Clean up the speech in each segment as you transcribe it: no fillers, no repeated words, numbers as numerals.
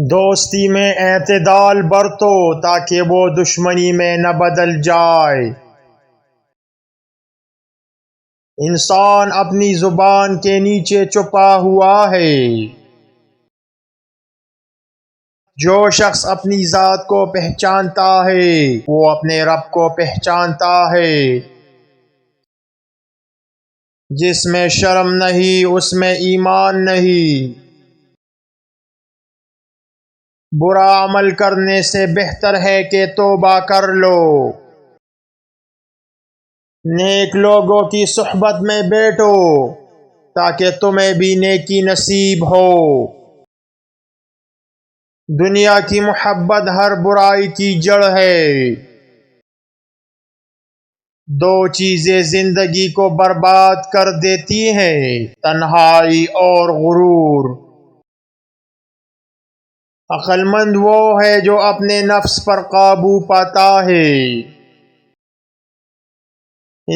دوستی میں اعتدال برتو تاکہ وہ دشمنی میں نہ بدل جائے۔ انسان اپنی زبان کے نیچے چھپا ہوا ہے۔ جو شخص اپنی ذات کو پہچانتا ہے وہ اپنے رب کو پہچانتا ہے۔ جس میں شرم نہیں اس میں ایمان نہیں۔ برا عمل کرنے سے بہتر ہے کہ توبہ کر لو۔ نیک لوگوں کی صحبت میں بیٹھو تاکہ تمہیں بھی نیکی نصیب ہو۔ دنیا کی محبت ہر برائی کی جڑ ہے۔ دو چیزیں زندگی کو برباد کر دیتی ہیں، تنہائی اور غرور۔ عقل مند وہ ہے جو اپنے نفس پر قابو پاتا ہے۔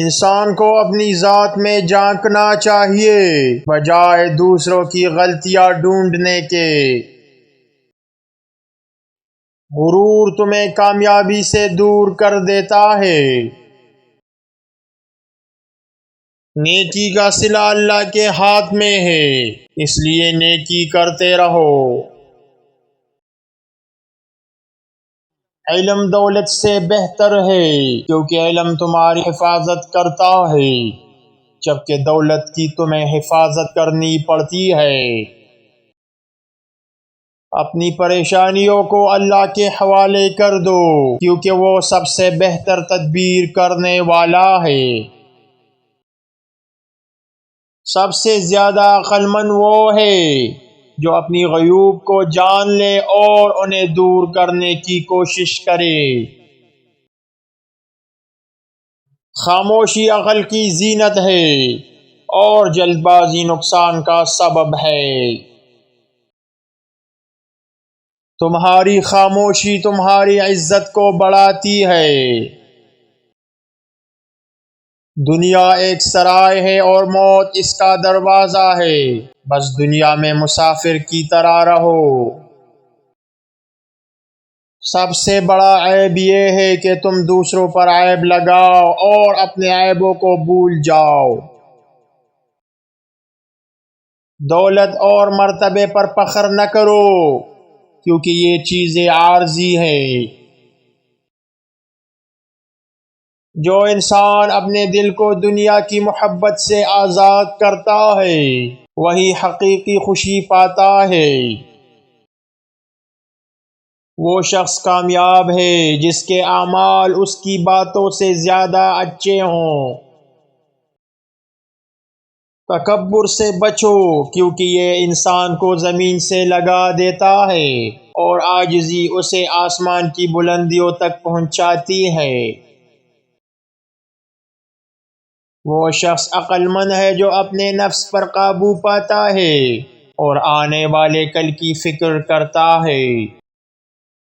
انسان کو اپنی ذات میں جھانکنا چاہیے بجائے دوسروں کی غلطیاں ڈھونڈنے کے۔ غرور تمہیں کامیابی سے دور کر دیتا ہے۔ نیکی کا صلہ اللہ کے ہاتھ میں ہے، اس لیے نیکی کرتے رہو۔ علم دولت سے بہتر ہے کیونکہ علم تمہاری حفاظت کرتا ہے، جبکہ دولت کی تمہیں حفاظت کرنی پڑتی ہے۔ اپنی پریشانیوں کو اللہ کے حوالے کر دو کیونکہ وہ سب سے بہتر تدبیر کرنے والا ہے۔ سب سے زیادہ عقل مند وہ ہے جو اپنی عیوب کو جان لے اور انہیں دور کرنے کی کوشش کرے۔ خاموشی عقل کی زینت ہے اور جلد بازی نقصان کا سبب ہے۔ تمہاری خاموشی تمہاری عزت کو بڑھاتی ہے۔ دنیا ایک سرائے ہے اور موت اس کا دروازہ ہے، بس دنیا میں مسافر کی طرح رہو۔ سب سے بڑا عیب یہ ہے کہ تم دوسروں پر عیب لگاؤ اور اپنے عیبوں کو بھول جاؤ۔ دولت اور مرتبے پر فخر نہ کرو کیونکہ یہ چیزیں عارضی ہیں۔ جو انسان اپنے دل کو دنیا کی محبت سے آزاد کرتا ہے وہی حقیقی خوشی پاتا ہے۔ وہ شخص کامیاب ہے جس کے اعمال اس کی باتوں سے زیادہ اچھے ہوں۔ تکبر سے بچو کیونکہ یہ انسان کو زمین سے لگا دیتا ہے اور عاجزی اسے آسمان کی بلندیوں تک پہنچاتی ہے۔ وہ شخص عقل مند ہے جو اپنے نفس پر قابو پاتا ہے اور آنے والے کل کی فکر کرتا ہے۔